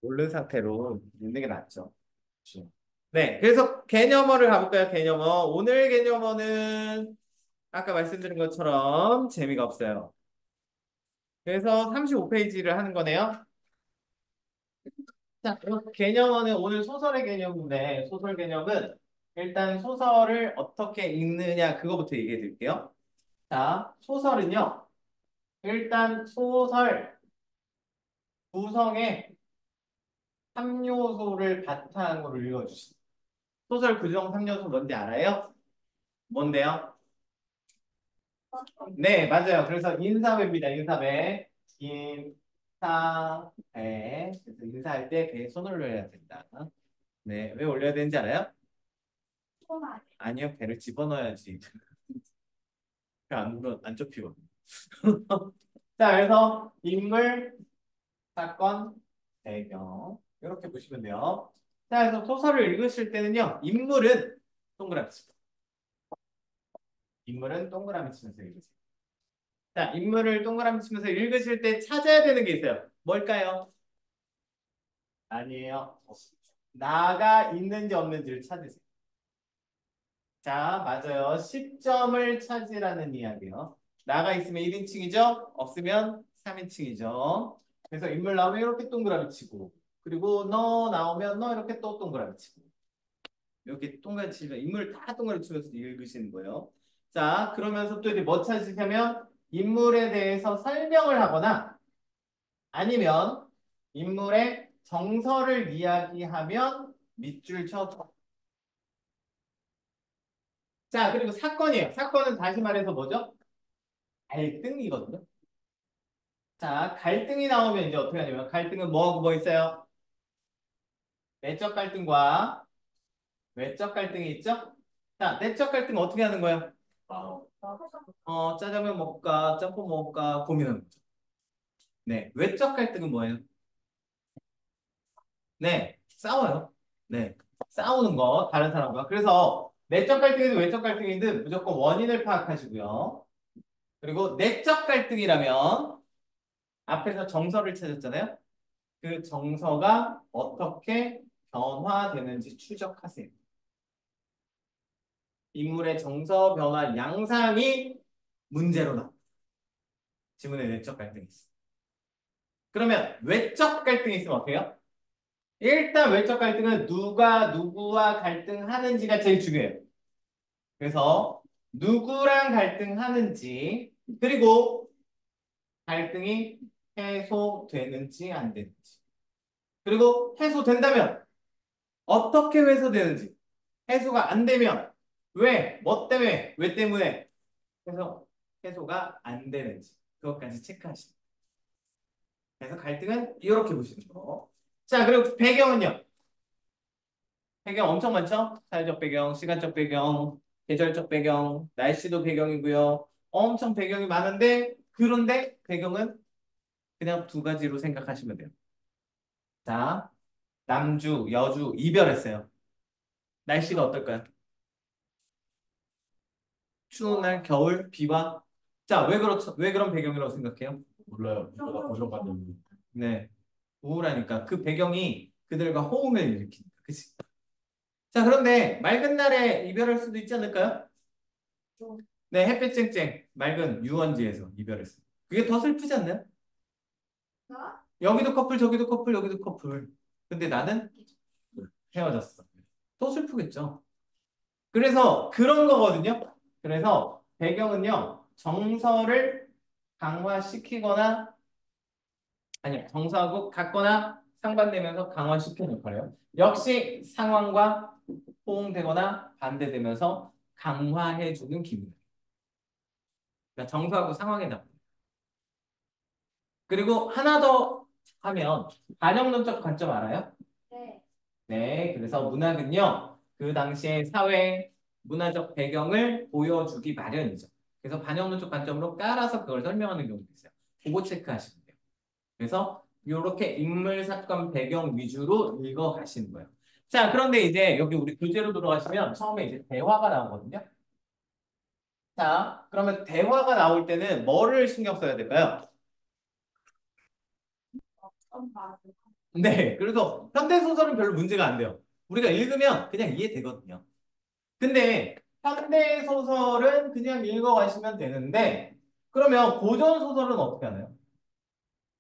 모르는 상태로 읽는 게 낫죠. 그렇죠. 네, 그래서 개념어를 가볼까요? 개념어. 오늘 개념어는 아까 말씀드린 것처럼 재미가 없어요. 그래서 35페이지를 하는 거네요. 자, 그럼 개념어는 오늘 소설의 개념인데, 소설 개념은 일단 소설을 어떻게 읽느냐, 그거부터 얘기해 드릴게요. 자, 소설은요, 일단 소설 구성의 3요소를 바탕으로 읽어주시죠. 소설 구성 3요소 뭔지 알아요? 뭔데요? 네, 맞아요. 그래서 인사배입니다. 인사배. 인사배. 그래서 인사할 때 배에 손을 올려야 된다. 네, 왜 올려야 되는지 알아요? 아니요, 배를 집어넣어야지. 안 좁히고. 자, 그래서 인물, 사건, 배경. 이렇게 보시면 돼요. 자, 그래서 소설을 읽으실 때는요, 동그라미 칩니다. 인물은 동그라미 치면서 읽으세요. 자, 인물을 동그라미 치면서 읽으실 때 찾아야 되는 게 있어요. 뭘까요? 아니에요. 나가 있는지 없는지를 찾으세요. 자, 맞아요. 시점을 찾으라는 이야기요. 나가 있으면 1인칭이죠? 없으면 3인칭이죠. 그래서 인물 나오면 이렇게 동그라미 치고, 그리고 너 나오면 너 이렇게 또 동그라미 치고, 이렇게 동그라미 치면 인물 다 동그라미 치면서 읽으시는 거예요. 자, 그러면서 또 이제 뭐 찾으시냐면 인물에 대해서 설명을 하거나 아니면 인물의 정서를 이야기하면 밑줄 쳐서. 자, 그리고 사건이에요. 사건은 다시 말해서 뭐죠? 갈등이거든요. 자, 갈등이 나오면 이제 어떻게 하냐면 갈등은 뭐하고 뭐 있어요? 내적 갈등과 외적 갈등이 있죠? 자, 내적 갈등 어떻게 하는 거예요? 짜장면 먹을까, 짬뽕 먹을까 고민하는 거죠. 네, 외적 갈등은 뭐예요? 네, 싸워요. 네, 싸우는 거 다른 사람과. 그래서 내적 갈등이든 외적 갈등이든 무조건 원인을 파악하시고요. 그리고 내적 갈등이라면 앞에서 정서를 찾았잖아요. 그 정서가 어떻게 변화되는지 추적하세요. 인물의 정서 변화 양상이 문제로 나옵니다. 지문에 내적 갈등이 있어. 그러면 외적 갈등이 있으면 어떻게 해요? 일단 외적 갈등은 누가 누구와 갈등하는지가 제일 중요해요. 그래서 누구랑 갈등하는지 그리고 갈등이 해소되는지 안 되는지 그리고 해소된다면 어떻게 해소되는지 해소가 안 되면 왜? 뭐 때문에? 왜 때문에? 그래서 해소가 안 되는지 그것까지 체크하시면 그래서 갈등은 이렇게 보시는 거. 자, 그리고 배경은요. 배경 엄청 많죠? 사회적 배경, 시간적 배경, 계절적 배경, 날씨도 배경이고요. 엄청 배경이 많은데 그런데 배경은 그냥 두 가지로 생각하시면 돼요. 자, 남주, 여주 이별했어요. 날씨가 어떨까요? 추운 날, 겨울, 비와. 자, 왜 그렇죠? 왜 그런 배경이라고 생각해요? 몰라요. 이거 고정관념이. 네, 우울하니까 그 배경이 그들과 호응을 일으키니까. 그치? 자, 그런데 맑은 날에 이별할 수도 있지 않을까요? 네, 햇빛 쨍쨍, 맑은 유원지에서 이별했어요. 그게 더 슬프지 않나요? 여기도 커플, 저기도 커플, 여기도 커플. 근데 나는 헤어졌어. 더 슬프겠죠. 그래서 그런 거거든요. 그래서 배경은요, 정서를 강화시키거나, 아니요, 정서하고 같거나 상반되면서 강화시키는 역할이에요. 역시 상황과 호응되거나 반대되면서 강화해주는 기능. 그러니까 정서하고 상황에 나. 그리고 하나 더 하면 반영론적 관점 알아요? 네, 그래서 문학은요, 그 당시의 사회, 문화적 배경을 보여주기 마련이죠. 그래서 반영론적 관점으로 깔아서 그걸 설명하는 경우도 있어요. 그거 체크하시면 돼요. 그래서 이렇게 인물, 사건, 배경 위주로 읽어가시는 거예요. 자, 그런데 이제 여기 우리 교재로 들어가시면 처음에 이제 대화가 나오거든요. 자, 그러면 대화가 나올 때는 뭐를 신경 써야 될까요? 네, 그래서 현대소설은 별로 문제가 안 돼요. 우리가 읽으면 그냥 이해되거든요. 근데 현대소설은 그냥 읽어가시면 되는데, 그러면 고전소설은 어떻게 하나요?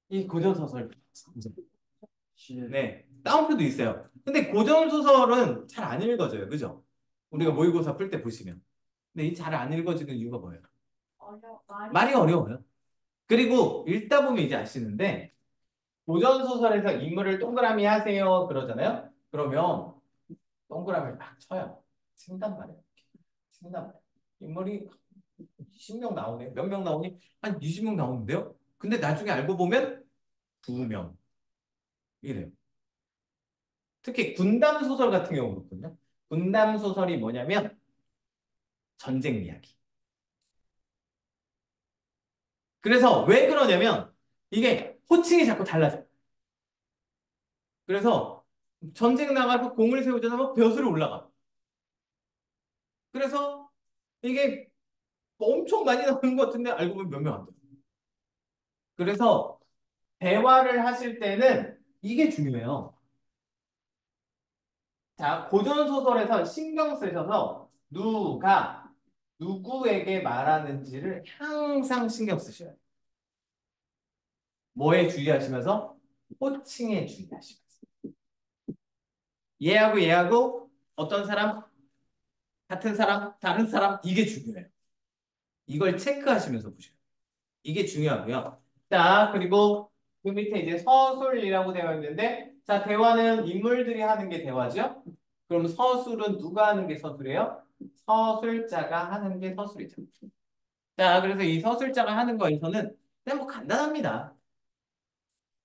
이 고전소설. 네, 다운표도 있어요. 근데 고전소설은 잘 안 읽어져요. 그죠? 우리가 모의고사 풀 때 보시면. 근데 이 잘 안 읽어지는 이유가 뭐예요? 말이 어려워요. 그리고 읽다 보면 이제 아시는데, 고전소설에서 인물을 동그라미 하세요. 그러잖아요. 그러면 동그라미를 막 쳐요. 친단 말이에요. 친단 말이에요. 인물이 20명 나오네. 몇 명 나오니? 한 20명 나오는데요? 근데 나중에 알고 보면 2명. 이래요. 특히 군담 소설 같은 경우 그렇거든요. 군담 소설이 뭐냐면 전쟁 이야기. 그래서 왜 그러냐면 이게 호칭이 자꾸 달라져요. 그래서 전쟁 나가서 공을 세우잖아. 막 벼슬을 올라가. 그래서 이게 엄청 많이 나오는 것 같은데 알고 보면 몇 명 안 돼. 그래서 대화를 하실 때는 이게 중요해요. 자, 고전소설에서 신경 쓰셔서 누가 누구에게 말하는지를 항상 신경 쓰셔야 돼요. 뭐에 주의하시면서? 호칭에 주의하시면서. 얘하고 어떤 사람, 같은 사람, 다른 사람 이게 중요해요. 이걸 체크하시면서 보셔요. 이게 중요하고요. 자, 그리고 그 밑에 이제 서술이라고 되어 있는데 자, 대화는 인물들이 하는 게 대화죠? 그럼 서술은 누가 하는 게 서술이에요? 서술자가 하는 게 서술이죠. 자, 그래서 이 서술자가 하는 거에서는 그냥 뭐 간단합니다.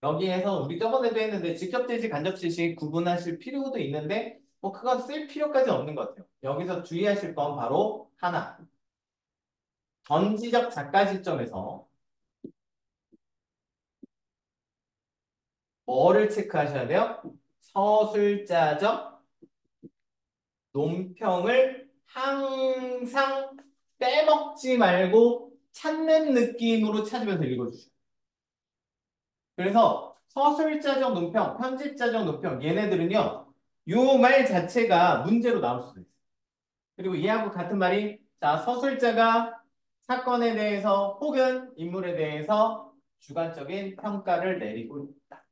여기에서 우리 저번에도 했는데 직접제시, 간접제시 구분하실 필요도 있는데 뭐 그건 쓸 필요까지 없는 것 같아요. 여기서 주의하실 건 바로 하나. 전지적 작가 시점에서 뭐를 체크하셔야 돼요? 서술자적 논평을 항상 빼먹지 말고 찾는 느낌으로 찾으면서 읽어주세요. 그래서 서술자적 논평, 편집자적 논평 얘네들은요. 요 말 자체가 문제로 나올 수도 있어요. 그리고 이하고 같은 말이 자 서술자가 사건에 대해서 혹은 인물에 대해서 주관적인 평가를 내리고 있다.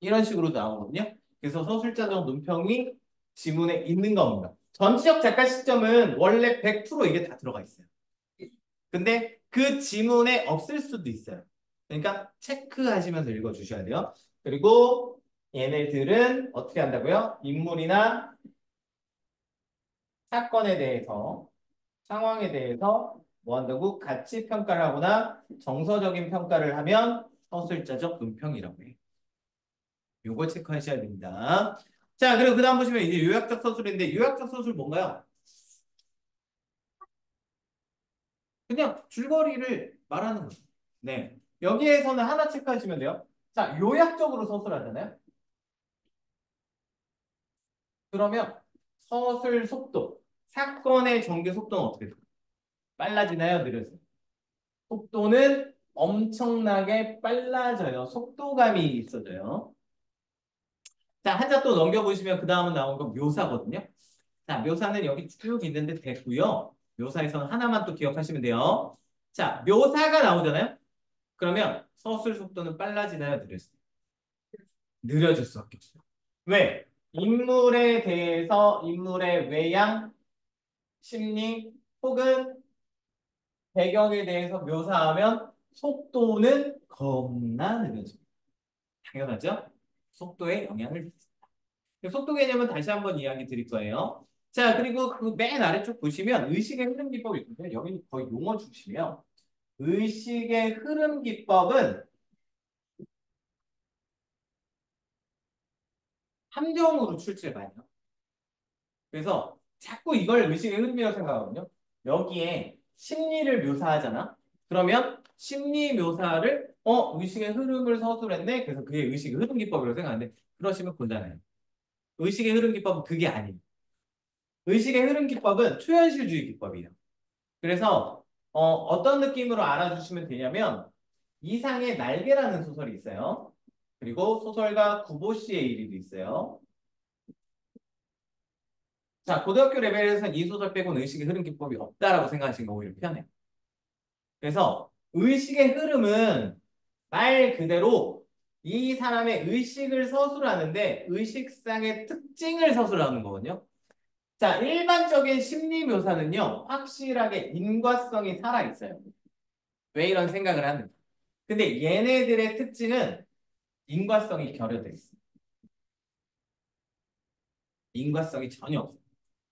이런 식으로 나오거든요. 그래서 서술자적 논평이 지문에 있는 겁니다. 전지적 작가 시점은 원래 100% 이게 다 들어가 있어요. 근데 그 지문에 없을 수도 있어요. 그러니까 체크하시면서 읽어주셔야 돼요. 그리고 얘네들은 어떻게 한다고요? 인물이나 사건에 대해서, 상황에 대해서 뭐 한다고? 가치 평가를 하거나 정서적인 평가를 하면 서술자적 논평이라고 해요. 요거 체크하셔야 됩니다. 자, 그리고 그 다음 보시면 이제 요약적 서술인데 요약적 서술 뭔가요? 그냥 줄거리를 말하는 거죠. 네. 여기에서는 하나 체크하시면 돼요. 자, 요약적으로 서술하잖아요. 그러면 서술 속도, 사건의 전개 속도는 어떻게 돼요? 빨라지나요? 느려져요? 속도는 엄청나게 빨라져요. 속도감이 있어져요. 자, 한자 또 넘겨보시면 그 다음은 나온 건 묘사거든요. 자, 묘사는 여기 쭉 있는데 됐고요. 묘사에서는 하나만 또 기억하시면 돼요. 자, 묘사가 나오잖아요. 그러면 서술 속도는 빨라지나요? 느려지나요? 느려질 수밖에 없어요. 왜? 인물에 대해서 인물의 외양, 심리 혹은 배경에 대해서 묘사하면 속도는 겁나 느려집니다. 당연하죠? 속도에 영향을 미칩니다. 속도 개념은 다시 한번 이야기 드릴 거예요. 자, 그리고 그 맨 아래쪽 보시면 의식의 흐름 기법이 있거든요. 여기는 거의 용어 중심이에요. 의식의 흐름 기법은 함정으로 출제를 많이 해요. 그래서 자꾸 이걸 의식의 흐름이라고 생각하거든요. 여기에 심리를 묘사하잖아. 그러면 심리 묘사를 의식의 흐름을 서술했네. 그래서 그게 의식의 흐름 기법이라고 생각하는데 그러시면 곤란해요. 의식의 흐름 기법은 그게 아니에요. 의식의 흐름 기법은 초현실주의 기법이에요. 그래서 어떤 느낌으로 알아주시면 되냐면 이상의 날개라는 소설이 있어요. 그리고 소설가 구보시의 일기도 있어요. 자, 고등학교 레벨에서는 이 소설 빼고는 의식의 흐름 기법이 없다라고 생각하시는 거 오히려 편해요. 그래서 의식의 흐름은 말 그대로 이 사람의 의식을 서술하는데 의식상의 특징을 서술하는 거거든요. 자, 일반적인 심리 묘사는요, 확실하게 인과성이 살아있어요. 왜 이런 생각을 하는지. 근데 얘네들의 특징은 인과성이 결여돼 있어. 인과성이 전혀 없어.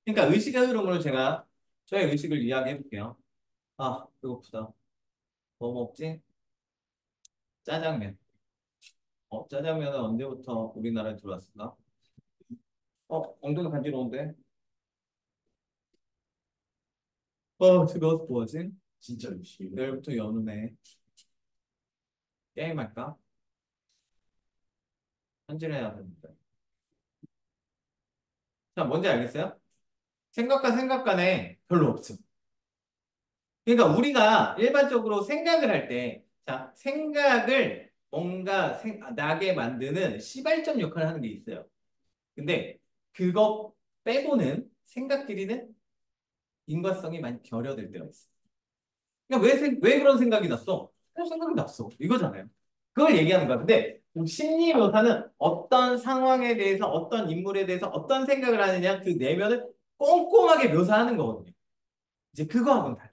그러니까 의식의 흐름으로 제가 저의 의식을 이야기해 볼게요. 아, 배고프다. 뭐 먹지? 짜장면. 짜장면은 언제부터 우리나라에 들어왔을까? 엉덩이 간지러운데? 집에 와서 뭐하지? 진짜 열심히. 내일부터 연우네. 게임할까? 현질해야 되는데. 자, 뭔지 알겠어요? 생각과 생각 간에 별로 없죠. 그러니까 우리가 일반적으로 생각을 할 때, 자, 생각을 뭔가 나게 만드는 시발점 역할을 하는 게 있어요. 근데 그거 빼고는 생각끼리는 인과성이 많이 결여될 때가 있어요. 그러니까 왜 그런 생각이 났어? 그런 생각이 났어. 이거잖아요. 그걸 얘기하는 거야. 근데 심리 묘사는 어떤 상황에 대해서 어떤 인물에 대해서 어떤 생각을 하느냐 그 내면을 꼼꼼하게 묘사하는 거거든요. 이제 그거하고는 달라요.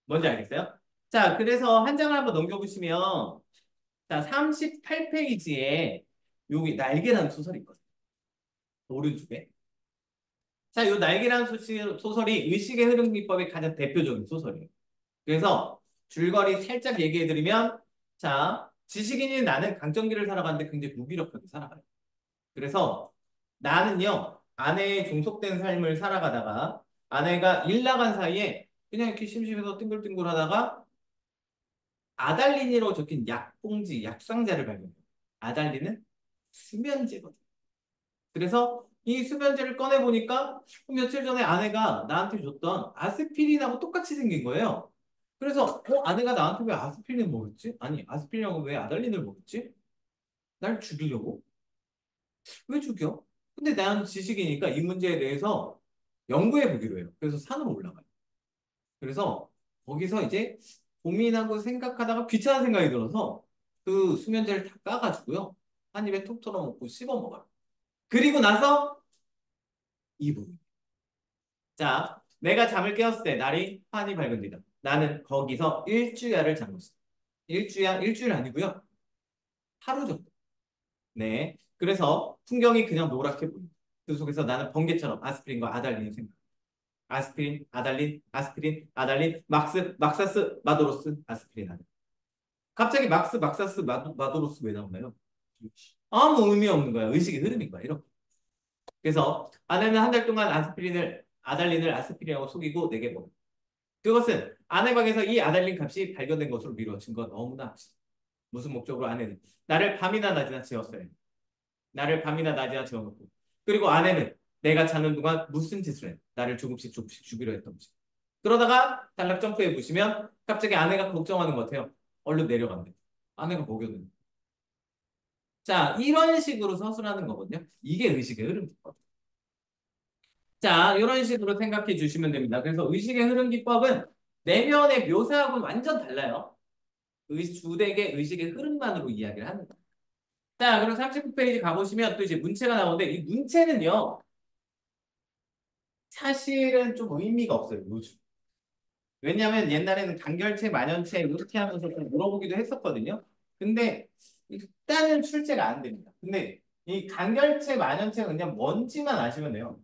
뭔지 알겠어요? 자, 그래서 한 장을 한번 넘겨보시면 자, 38페이지에 여기 날개라는 소설이 있거든요. 오른쪽에. 자, 이 날개라는 소설이 의식의 흐름 기법의 가장 대표적인 소설이에요. 그래서 줄거리 살짝 얘기해드리면 자, 지식인인 나는 강점기를 살아가는데 굉장히 무기력하게 살아가요. 그래서 나는요, 아내의 종속된 삶을 살아가다가 아내가 일 나간 사이에 그냥 이렇게 심심해서 띵글띵글 하다가 아달린이라고 적힌 약봉지, 약상자를 발견해요. 아달린은 수면제거든요. 그래서 이 수면제를 꺼내보니까 며칠 전에 아내가 나한테 줬던 아스피린하고 똑같이 생긴 거예요. 그래서 아내가 나한테 왜 아스피린을 먹였지? 아니 아스피린하고 왜 아달린을 먹였지? 날 죽이려고? 왜 죽여? 근데 난 지식이니까 이 문제에 대해서 연구해 보기로 해요. 그래서 산으로 올라가요. 그래서 거기서 이제 고민하고 생각하다가 귀찮은 생각이 들어서 그 수면제를 다 까가지고요. 한 입에 톡 털어먹고 씹어 먹어요. 그리고 나서 이 부분. 자, 내가 잠을 깨었을 때 날이 환히 밝은 뒤다. 나는 거기서 일주야를 잔 것이다. 일주일 아니고요. 하루 정도. 네. 그래서 풍경이 그냥 노랗게 보인다. 그 속에서 나는 번개처럼 아스피린과 아달린이 생각. 아스피린, 아달린, 아스피린, 아달린, 막사스, 마도로스, 아스피린, 아달린. 갑자기 막사스, 마도로스 왜 나오나요? 아무 의미 없는 거야. 의식의 흐름인 거야. 이렇게. 그래서 아내는 한 달 동안 아달린을 아스피린하고 속이고 내게 먹었다. 그것은 아내 방에서 이 아달린 값이 발견된 것으로 미루어진 건 너무나 확실해. 무슨 목적으로 아내는 나를 밤이나 낮이나 재웠어요. 나를 밤이나 낮이나 재워놓고 그리고 아내는 내가 자는 동안 무슨 짓을 해? 나를 조금씩 죽이려 했던 거지. 그러다가 단락 점프해 보시면 갑자기 아내가 걱정하는 것 같아요. 얼른 내려간대. 아내가 먹였는데. 자, 이런 식으로 서술하는 거거든요. 이게 의식의 흐름 기법. 자, 이런 식으로 생각해 주시면 됩니다. 그래서 의식의 흐름 기법은 내면의 묘사하고는 완전 달라요. 주되게 의식의 흐름만으로 이야기를 하는 거예요. 자, 그럼 39페이지 가보시면 또 이제 문체가 나오는데 이 문체는요, 사실은 좀 의미가 없어요, 요즘. 왜냐하면 옛날에는 간결체, 만연체 이렇게 하면서 좀 물어보기도 했었거든요. 근데 일단은 출제가 안 됩니다. 근데 이 간결체, 만연체가 그냥 뭔지만 아시면 돼요.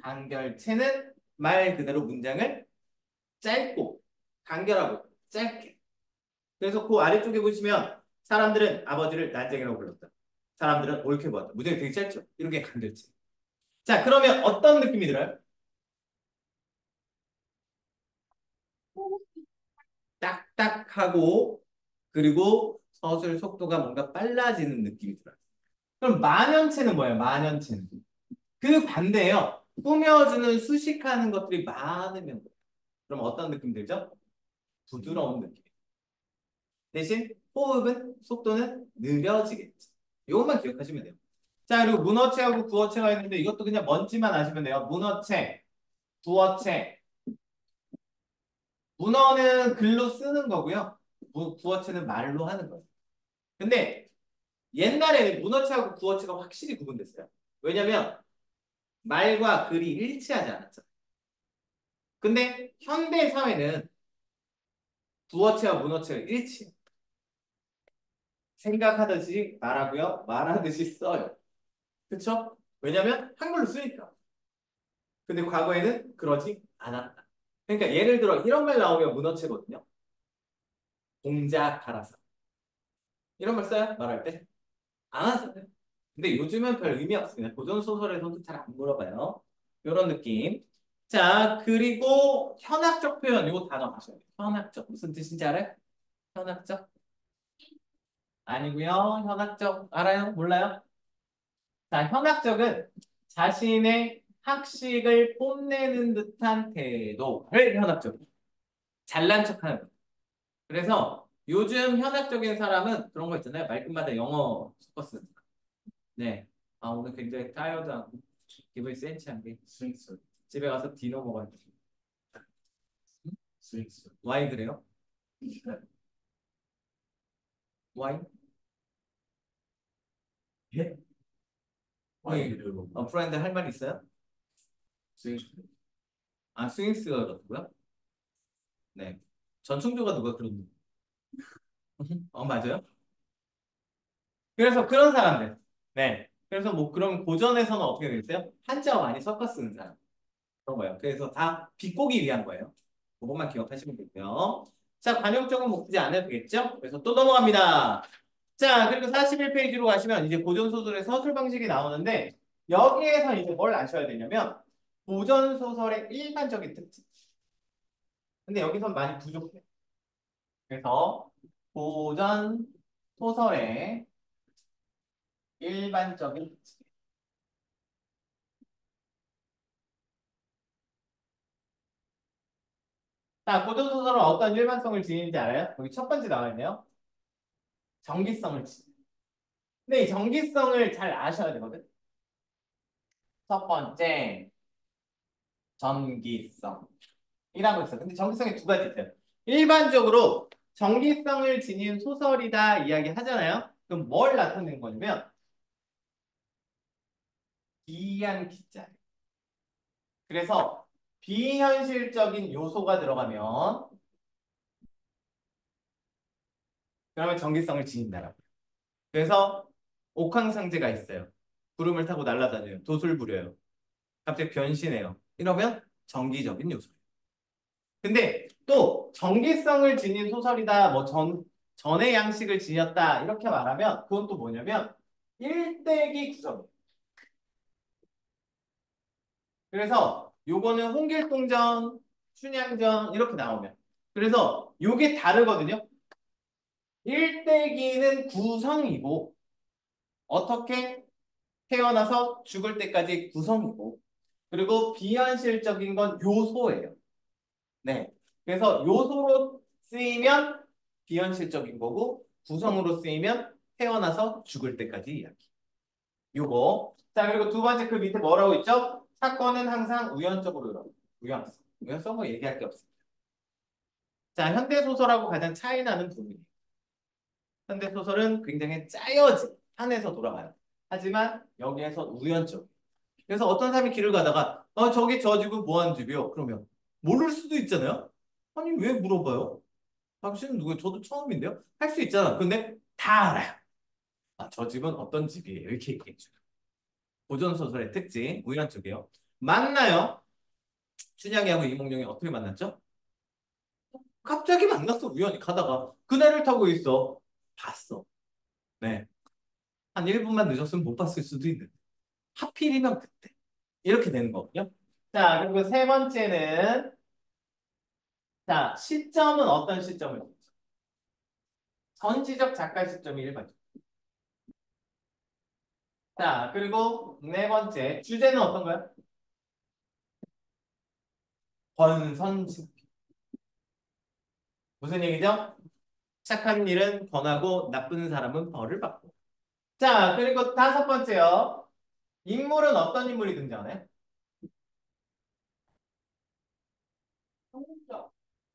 간결체는 말 그대로 문장을 짧고 간결하고 짧게. 그래서 그 아래쪽에 보시면 사람들은 아버지를 난쟁이라고 불렀다. 사람들은 옳게 보았다. 문장이 되게 짧죠? 이렇게 간결체. 자, 그러면 어떤 느낌이 들어요? 딱딱하고 그리고 서술 속도가 뭔가 빨라지는 느낌이 들어요. 그럼 만연체는 뭐예요? 만연체는. 그 반대예요. 꾸며주는 수식하는 것들이 많으면 그럼 어떤 느낌 들죠? 부드러운 느낌. 대신 호흡은 속도는 느려지겠지. 이것만 기억하시면 돼요. 자, 그리고 문어체하고 구어체가 있는데 이것도 그냥 뭔지만 아시면 돼요. 문어체, 구어체. 문어는 글로 쓰는 거고요. 구어체는 말로 하는 거예요. 근데 옛날에는 문어체하고 구어체가 확실히 구분됐어요. 왜냐면 말과 글이 일치하지 않았죠. 근데 현대 사회는 구어체와 문어체가 일치해요. 생각하듯이 말하고요. 말하듯이 써요. 그쵸? 왜냐면 한글로 쓰니까. 근데 과거에는 그러지 않았다. 그러니까 예를 들어 이런 말 나오면 문어체거든요. 공작 가라사. 이런 말 써요? 말할 때? 안 하잖아요. 근데 요즘은 별 의미 없습니다. 고전 소설에서도 잘 안 물어봐요. 이런 느낌. 자, 그리고 현학적 표현 이거 단어 아셔야 돼요. 현학적 무슨 뜻인지 알아요? 현학적? 아니고요. 현학적 알아요? 몰라요? 자, 현학적은 자신의 학식을 뽐내는 듯한 태도를 현학적. 잘난 척하는 거. 그래서 요즘 현학적인 사람은 그런 거 있잖아요. 말끝마다 영어 섞었어. 네. 아, 오늘 굉장히 타이어드하고 기분이 센치한 게 스윙스. 집에 가서 디너 먹어야 돼. 스윙스. 와이 그래요? 와이? 예? 와이드 들고. 프렌드 할 말 있어요? 스윙스. 아, 스윙스가 그렇고요. 네. 전충조가 누가 그런 맞아요? 그래서 그런 사람들. 네. 그래서 뭐 그럼 고전에서는 어떻게 되겠어요? 한자어 많이 섞어 쓰는 사람. 그런 거예요. 그래서 다 비꼬기 위한 거예요. 그것만 기억하시면 되고요. 자, 관용적은 뭐 굳이 안 해도 되겠죠? 그래서 또 넘어갑니다. 자, 그리고 41페이지로 가시면 이제 고전 소설의 서술 방식이 나오는데 여기에서 이제 뭘 아셔야 되냐면 고전 소설의 일반적인 특징. 근데 여기선 많이 부족해요. 그래서 고전 소설의 일반적인 특징. 자, 고전 소설은 어떤 일반성을 지니는지 알아요? 여기 첫 번째 나와 있네요. 정기성을 지니. 근데 이 정기성을 잘 아셔야 되거든. 첫 번째, 전기성. 이라고 있어요. 근데 정기성이 두 가지 있어요. 일반적으로 정기성을 지닌 소설이다 이야기 하잖아요. 그럼 뭘 나타내는 거냐면 기이한 기자. 그래서 비현실적인 요소가 들어가면 그러면 정기성을 지닌다라고. 그래서 옥황상제가 있어요. 구름을 타고 날아다녀요. 도술 부려요. 갑자기 변신해요. 이러면 정기적인 요소. 근데 또 정기성을 지닌 소설이다, 뭐 전의 양식을 지녔다 이렇게 말하면 그건 또 뭐냐면 일대기 구성. 그래서 요거는 홍길동전, 춘향전 이렇게 나오면 그래서 요게 다르거든요. 일대기는 구성이고 어떻게 태어나서 죽을 때까지 구성이고 그리고 비현실적인 건 요소예요. 네. 그래서 요소로 쓰이면 비현실적인 거고 구성으로 쓰이면 태어나서 죽을 때까지 이야기. 요거. 자, 그리고 두 번째 그 밑에 뭐라고 있죠? 사건은 항상 우연적으로 일어나. 우연성. 우연성 뭐 얘기할 게 없습니다. 자, 현대소설하고 가장 차이 나는 부분이에요. 현대소설은 굉장히 짜여진 판에서 돌아가요. 하지만 여기에서 우연적. 그래서 어떤 사람이 길을 가다가 저기 저 집은 뭐 하는 집이요? 그러면 모를 수도 있잖아요. 아니 왜 물어봐요? 당신은 누구예요? 저도 처음인데요. 할 수 있잖아. 근데 다 알아요. 아, 저 집은 어떤 집이에요? 이렇게 얘기해줘요. 고전 소설의 특징, 우연적이에요. 맞나요? 춘향이하고 이몽룡이 어떻게 만났죠? 갑자기 만났어. 우연히 가다가 그네를 타고 있어. 봤어. 네. 한 1분만 늦었으면 못 봤을 수도 있는데. 하필이면 그때. 이렇게 되는 거거든요. 자, 그리고 세 번째는 자, 시점은 어떤 시점을? 선지적 작가 시점이 일반적. 자, 그리고 네 번째 주제는 어떤가요? 권선징. 무슨 얘기죠? 착한 일은 권하고 나쁜 사람은 벌을 받고. 자, 그리고 다섯 번째요. 인물은 어떤 인물이 등장하나요?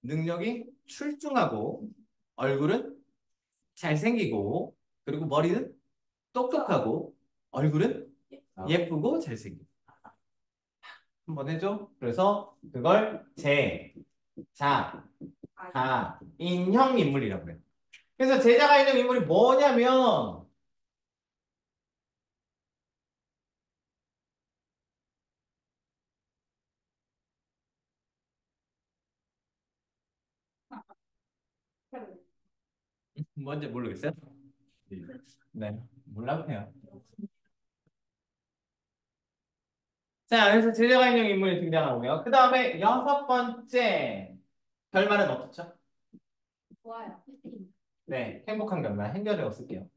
능력이 출중하고 얼굴은 잘생기고 그리고 머리는 똑똑하고 얼굴은 예쁘고 잘생기고. 한번 해줘. 그래서 그걸 제자가인형 인물이라고 해요. 그래서 제자가인형 인물이 뭐냐면 뭔지 모르겠어요? 네, 몰라도 돼요. 자, 그래서 제자가인형 인물이 등장하고요. 그 다음에 여섯 번째 결말은 어떻죠? 좋아요. 네, 행복한 결말, 행렬을 쓸게요.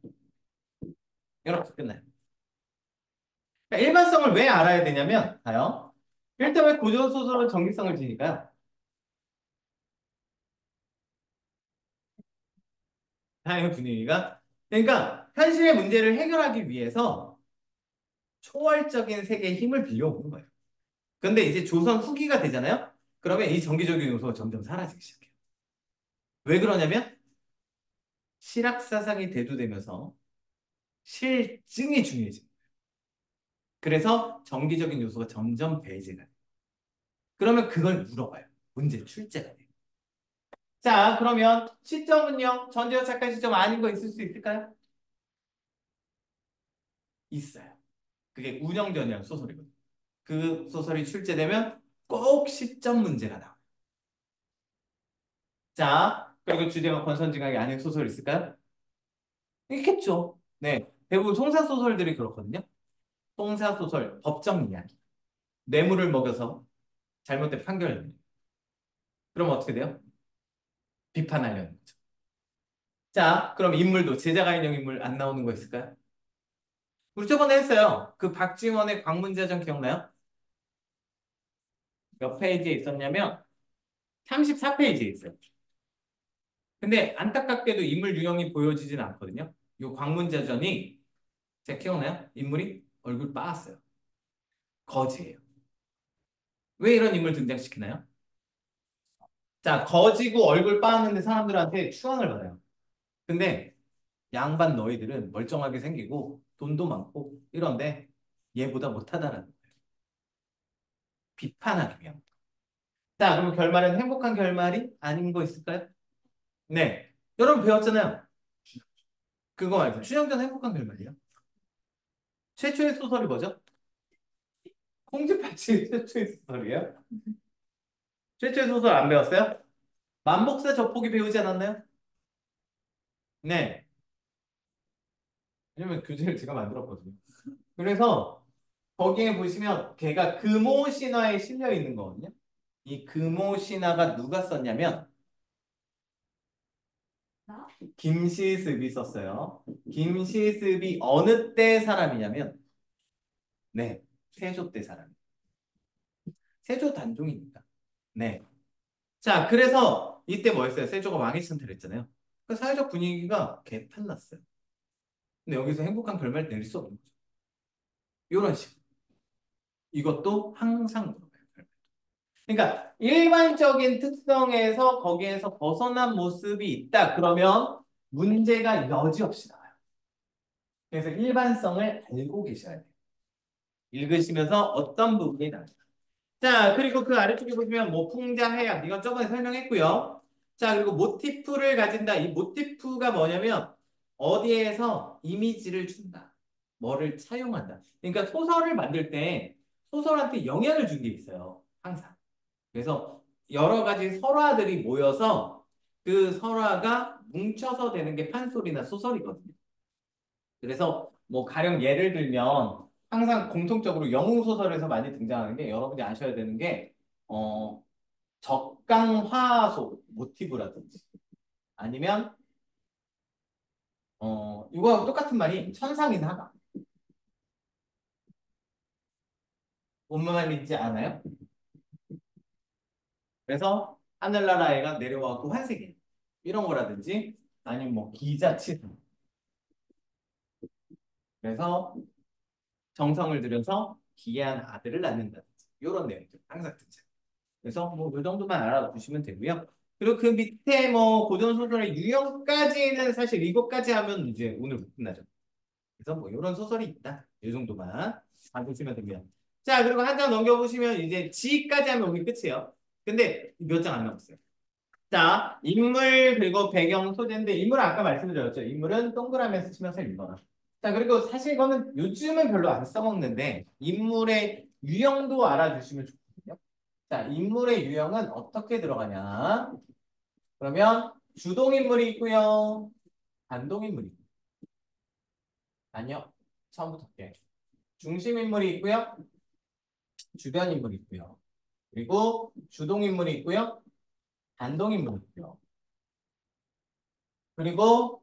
이렇게 끝나요. 그러니까 일반성을 왜 알아야 되냐면, 봐요. 일단 왜 고전소설은 정기성을 지니까요? 다양한 분위기가. 그러니까 현실의 문제를 해결하기 위해서 초월적인 세계의 힘을 빌려오는 거예요. 근데 이제 조선 후기가 되잖아요? 그러면 이 정기적인 요소가 점점 사라지기 시작해요. 왜 그러냐면 실학사상이 대두되면서 실증이 중요해집니다. 그래서 정기적인 요소가 점점 배제가 돼요. 그러면 그걸 물어봐요. 문제 출제가 돼요. 자, 그러면 시점은요? 전제와 착한 시점 아닌 거 있을 수 있을까요? 있어요. 그게 운영전이라는 소설이거든요. 그 소설이 출제되면 꼭 시점 문제가 나와요. 자, 그리고 주제가 권선징악이 아닌 소설 있을까요? 있겠죠. 네. 대부분 송사소설들이 그렇거든요. 송사소설, 법정 이야기. 뇌물을 먹여서 잘못된 판결을 내요. 그럼 어떻게 돼요? 비판하려는 거죠. 자, 그럼 인물도 제자가 인형 인물 안 나오는 거 있을까요? 우리 저번에 했어요. 그 박지원의 광문자전 기억나요? 몇 페이지에 있었냐면 34페이지에 있어요. 근데 안타깝게도 인물 유형이 보여지진 않거든요. 이 광문자전이 제가 기억나요? 인물이 얼굴 빠았어요. 거지예요. 왜 이런 인물 등장시키나요? 자, 거지고 얼굴 빠았는데 사람들한테 추앙을 받아요. 근데 양반 너희들은 멀쩡하게 생기고 돈도 많고 이런데 얘보다 못하다라는 거예요. 비판하기 위한. 자, 그럼 결말은 행복한 결말이 아닌 거 있을까요? 네. 여러분 배웠잖아요. 그거 말고 춘향전 행복한 결말이요. 최초의 소설이 뭐죠? 홍지파치 최초의 소설이에요? 최초의 소설 안 배웠어요? 만복사 젖보기 배우지 않았나요? 네. 왜냐면 교재를 제가 만들었거든요. 그래서 거기에 보시면 걔가 금오신화에 실려 있는 거거든요. 이 금오신화가 누가 썼냐면 나? 김시습이 썼어요. 김시습이 어느 때 사람이냐면 네, 세조 때 사람. 세조 단종입니다. 네. 자, 그래서 이때 뭐였어요? 세조가 왕위 상태를 했잖아요. 그 사회적 분위기가 개판났어요. 근데 여기서 행복한 결말 내릴 수 없는 거죠. 이런 식으로. 이것도 항상 물어봐요. 그러니까 일반적인 특성에서 거기에서 벗어난 모습이 있다. 그러면 문제가 여지없이 나와요. 그래서 일반성을 알고 계셔야 돼요. 읽으시면서 어떤 부분이 나와요. 자, 그리고 그 아래쪽에 보시면 뭐 풍자, 해약 이건 저번에 설명했고요. 자, 그리고 모티프를 가진다. 이 모티프가 뭐냐면 어디에서 이미지를 준다. 뭐를 차용한다. 그러니까 소설을 만들 때 소설한테 영향을 준 게 있어요. 항상. 그래서 여러 가지 설화들이 모여서 그 설화가 뭉쳐서 되는 게 판소리나 소설이거든요. 그래서 뭐 가령 예를 들면 항상 공통적으로 영웅소설에서 많이 등장하는 게 여러분이 아셔야 되는 게 적강화소 모티브라든지 아니면 이거하고 똑같은 말이 천상인 하가 뭔 말인지 아나요? 그래서 하늘나라 애가 내려와갖고 환생해 이런 거라든지 아니면 뭐 기자치상. 그래서 정성을 들여서 귀한 아들을 낳는다든지 이런 내용들 항상 듣죠. 그래서 뭐 이 정도만 알아두시면 되고요. 그리고 그 밑에 뭐 고전 소설의 유형까지는 사실 이것까지 하면 이제 오늘 못 끝나죠. 그래서 뭐 이런 소설이 있다. 이 정도만 봐주시면 됩니다. 자, 그리고 한 장 넘겨보시면 이제 지까지 하면 우리 끝이에요. 근데 몇 장 안 남았어요. 자, 인물 그리고 배경 소재인데 인물은 아까 말씀드렸죠. 인물은 동그라미에서 치면서 읽어라. 자, 그리고 사실 이거는 요즘은 별로 안 써먹는데 인물의 유형도 알아주시면 좋거든요. 자, 인물의 유형은 어떻게 들어가냐? 그러면 주동인물이 있고요. 반동인물이 있고요. 아니요. 처음부터 할게요. 중심인물이 있고요. 주변인물이 있고요. 그리고 주동인물이 있고요. 반동인물이 있고요. 그리고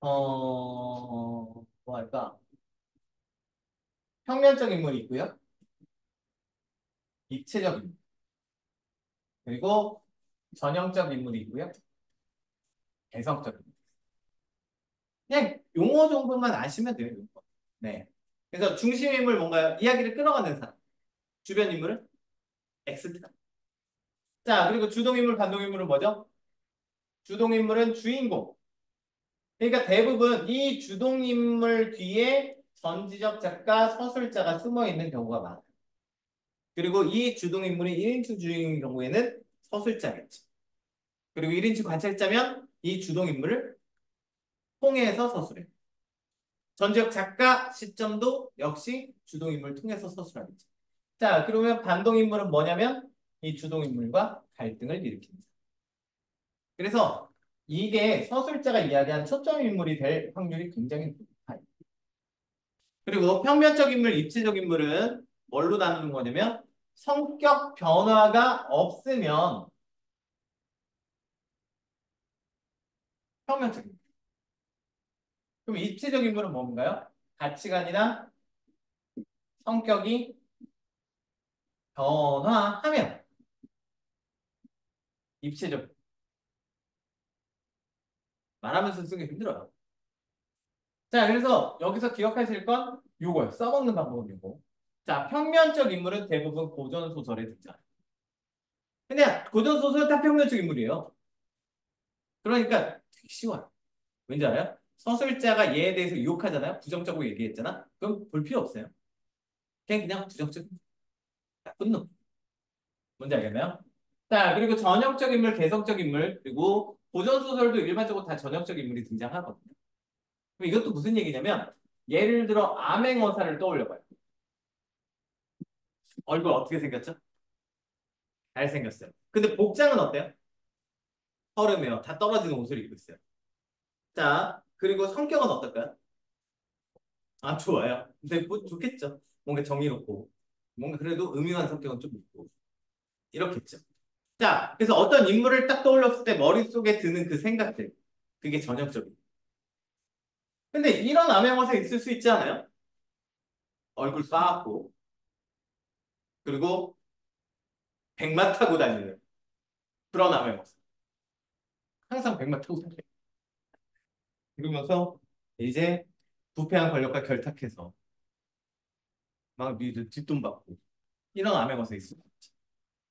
뭐 할까? 평면적 인물이 있고요. 입체적 인물. 그리고 전형적 인물이 있고요. 개성적 인물. 그냥 용어 정도만 아시면 돼요. 용어. 네. 그래서 중심 인물 뭔가요? 이야기를 끌어가는 사람. 주변 인물은 엑스트라. 자, 그리고 주동 인물, 반동 인물은 뭐죠? 주동 인물은 주인공. 그러니까 대부분 이 주동 인물 뒤에 전지적 작가, 서술자가 숨어 있는 경우가 많아요. 그리고 이 주동 인물이 1인칭 주인공인 경우에는 서술자겠죠. 그리고 1인칭 관찰자면 이 주동 인물을 통해서 서술해. 전지적 작가 시점도 역시 주동 인물을 통해서 서술하겠죠. 자, 그러면 반동 인물은 뭐냐면 이 주동 인물과 갈등을 일으킵니다. 그래서 이게 서술자가 이야기한 초점 인물이 될 확률이 굉장히 높아요. 그리고 평면적 인물, 입체적 인물은 뭘로 나누는 거냐면 성격 변화가 없으면 평면적 인물. 그럼 입체적 인물은 뭔가요? 가치관이나 성격이 변화하면 입체적. 말하면서 쓰기 힘들어요. 자, 그래서 여기서 기억하실 건 요거예요. 써먹는 방법은 요거. 자, 평면적 인물은 대부분 고전 소설에 등장. 근데 고전 소설은 다 평면적 인물이에요. 그러니까 되게 쉬워요. 왠지 알아요? 서술자가 얘에 대해서 유혹하잖아요. 부정적으로 얘기했잖아. 그럼 볼 필요 없어요. 그냥 부정적 나쁜 놈. 뭔지 알겠나요? 자, 그리고 전형적 인물, 개성적 인물, 그리고 고전 소설도 일반적으로 다 전형적 인물이 등장하거든요. 그럼 이것도 무슨 얘기냐면 예를 들어 암행어사를 떠올려봐요. 얼굴 어떻게 생겼죠? 잘생겼어요. 근데 복장은 어때요? 허름해요. 다 떨어지는 옷을 입고 있어요. 자, 그리고 성격은 어떨까요? 아, 좋아요. 근데 뭐 좋겠죠. 뭔가 정의롭고, 뭔가 그래도 음흉한 성격은 좀 있고, 이렇겠죠. 자, 그래서 어떤 인물을 딱 떠올렸을 때 머릿속에 드는 그 생각들, 그게 전형적이에요. 근데 이런 암행어사 있을 수 있지 않아요? 얼굴 싸고, 그리고 백마 타고 다니는 그런 암행어사. 항상 백마 타고 다녀요. 그러면서 이제 부패한 권력과 결탁해서 막 뒷돈 받고 이런 암행어사 있을 수 있죠.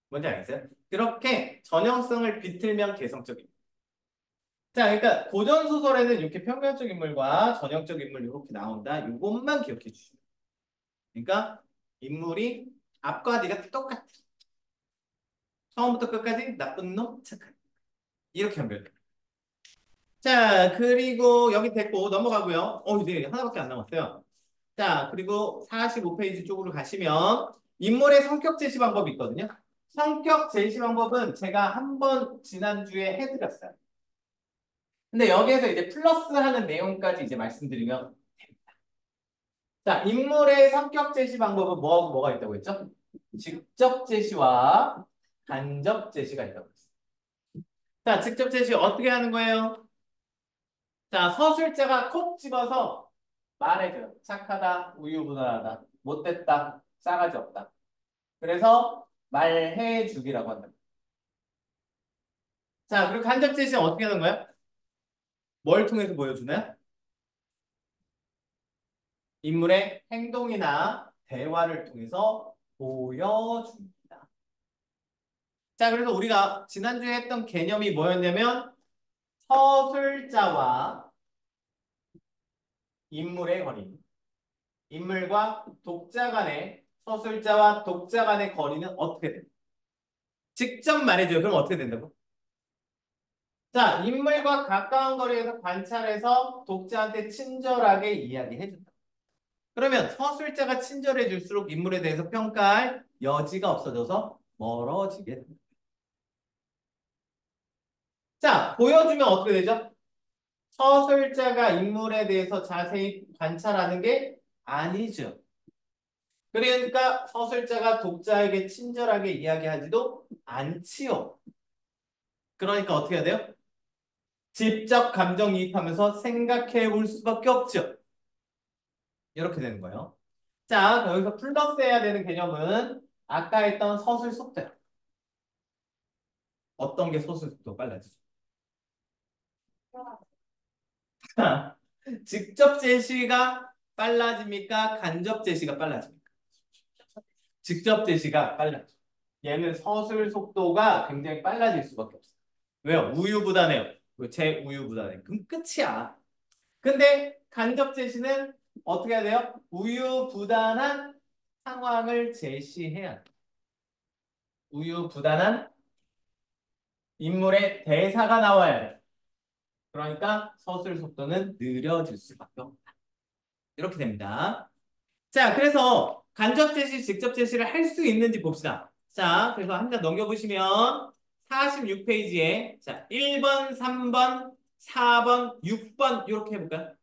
뭔지 알겠어요? 그렇게 전형성을 비틀면 개성적인. 자, 그러니까 고전 소설에는 이렇게 평면적 인물과 전형적 인물 이렇게 나온다. 이것만 기억해 주시면. 그러니까 인물이 앞과 뒤가 똑같아. 처음부터 끝까지 나쁜 놈, 착한 놈. 이렇게 연결돼. 자, 그리고 여기 됐고 넘어가고요. 이제 하나밖에 안 남았어요. 자, 그리고 45페이지 쪽으로 가시면 인물의 성격 제시 방법이 있거든요. 성격 제시 방법은 제가 한번 지난주에 해드렸어요. 근데 여기에서 이제 플러스 하는 내용까지 이제 말씀드리면 됩니다. 자, 인물의 성격 제시 방법은 뭐하고 뭐가 있다고 했죠? 직접 제시와 간접 제시가 있다고 했어요. 자, 직접 제시 어떻게 하는 거예요? 자, 서술자가 콕 집어서 말해줘요. 착하다, 우유부단하다, 못됐다, 싸가지 없다. 그래서 말해주기라고 한다. 자, 그리고 간접 제시는 어떻게 하는 거야? 뭘 통해서 보여주나요? 인물의 행동이나 대화를 통해서 보여줍니다. 자, 그래서 우리가 지난주에 했던 개념이 뭐였냐면 서술자와 인물의 거리, 인물과 독자 간의 서술자와 독자 간의 거리는 어떻게 돼요? 직접 말해줘요. 그럼 어떻게 된다고? 자, 인물과 가까운 거리에서 관찰해서 독자한테 친절하게 이야기해준다. 그러면 서술자가 친절해질수록 인물에 대해서 평가할 여지가 없어져서 멀어지게 됩니다. 자, 보여주면 어떻게 되죠? 서술자가 인물에 대해서 자세히 관찰하는 게 아니죠. 그러니까 서술자가 독자에게 친절하게 이야기하지도 않지요. 그러니까 어떻게 해야 돼요? 직접 감정이입하면서 생각해 볼 수밖에 없죠. 이렇게 되는 거예요. 자, 여기서 플러스 해야 되는 개념은 아까 했던 서술 속도요. 어떤 게 서술 속도 빨라지죠? 직접 제시가 빨라집니까? 간접 제시가 빨라집니까? 직접 제시가 빨라져. 얘는 서술 속도가 굉장히 빨라질 수밖에 없어요. 왜요? 우유부단해요. 제 우유부단해. 그럼 끝이야. 근데 간접 제시는 어떻게 해야 돼요? 우유부단한 상황을 제시해야 돼. 우유부단한 인물의 대사가 나와야 돼. 그러니까 서술 속도는 느려질 수밖에 없다. 이렇게 됩니다. 자, 그래서 간접 제시, 직접 제시를 할 수 있는지 봅시다. 자, 그래서 한 장 넘겨보시면 46페이지에 자, 1번, 3번, 4번, 6번 이렇게 해볼까요?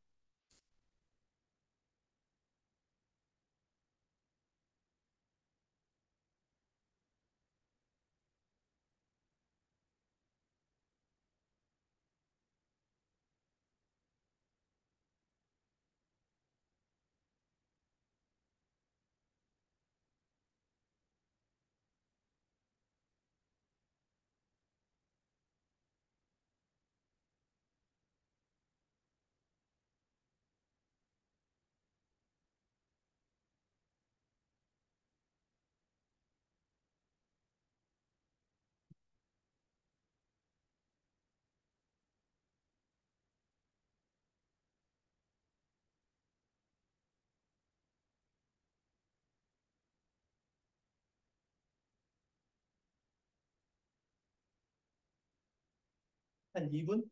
한 2분?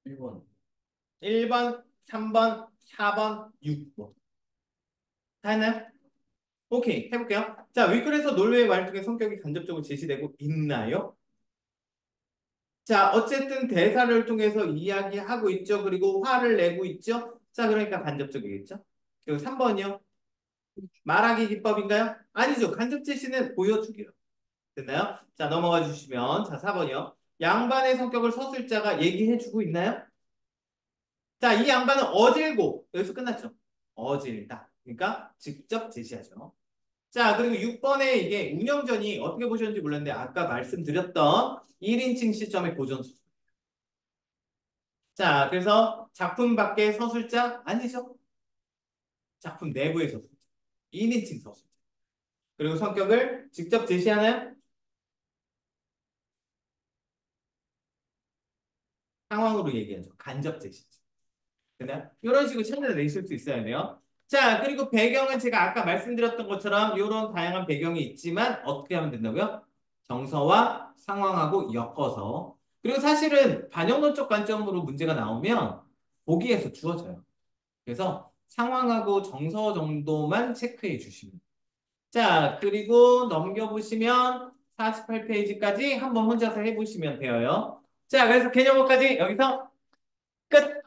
1번. 1번, 3번, 4번, 6번. 다 했나요? 오케이, 해볼게요. 자, 윗글에서 논리의 말투의 성격이 간접적으로 제시되고 있나요? 자, 어쨌든 대사를 통해서 이야기하고 있죠. 그리고 화를 내고 있죠. 자, 그러니까 간접적이겠죠. 그리고 3번이요. 말하기 기법인가요? 아니죠. 간접 제시는 보여주기로. 됐나요? 자, 넘어가 주시면 자, 4번이요. 양반의 성격을 서술자가 얘기해주고 있나요? 자, 이 양반은 어질고 여기서 끝났죠. 어질다. 그러니까 직접 제시하죠. 자, 그리고 6번에 이게 운영전이 어떻게 보셨는지 몰랐는데 아까 말씀드렸던 1인칭 시점의 고전수. 자, 그래서 작품 밖의 서술자 아니죠. 작품 내부의 서술자. 2인칭 서술자. 그리고 성격을 직접 제시하나요? 상황으로 얘기하죠. 간접 제시. 됐나요? 이런 식으로 찾아내실 수 있어야 돼요. 자, 그리고 배경은 제가 아까 말씀드렸던 것처럼 이런 다양한 배경이 있지만 어떻게 하면 된다고요? 정서와 상황하고 엮어서. 그리고 사실은 반영론적 관점으로 문제가 나오면 보기에서 주어져요. 그래서 상황하고 정서 정도만 체크해 주시면 돼요. 자, 그리고 넘겨보시면 48페이지까지 한번 혼자서 해보시면 돼요. 자, 그래서 개념어까지 여기서 끝!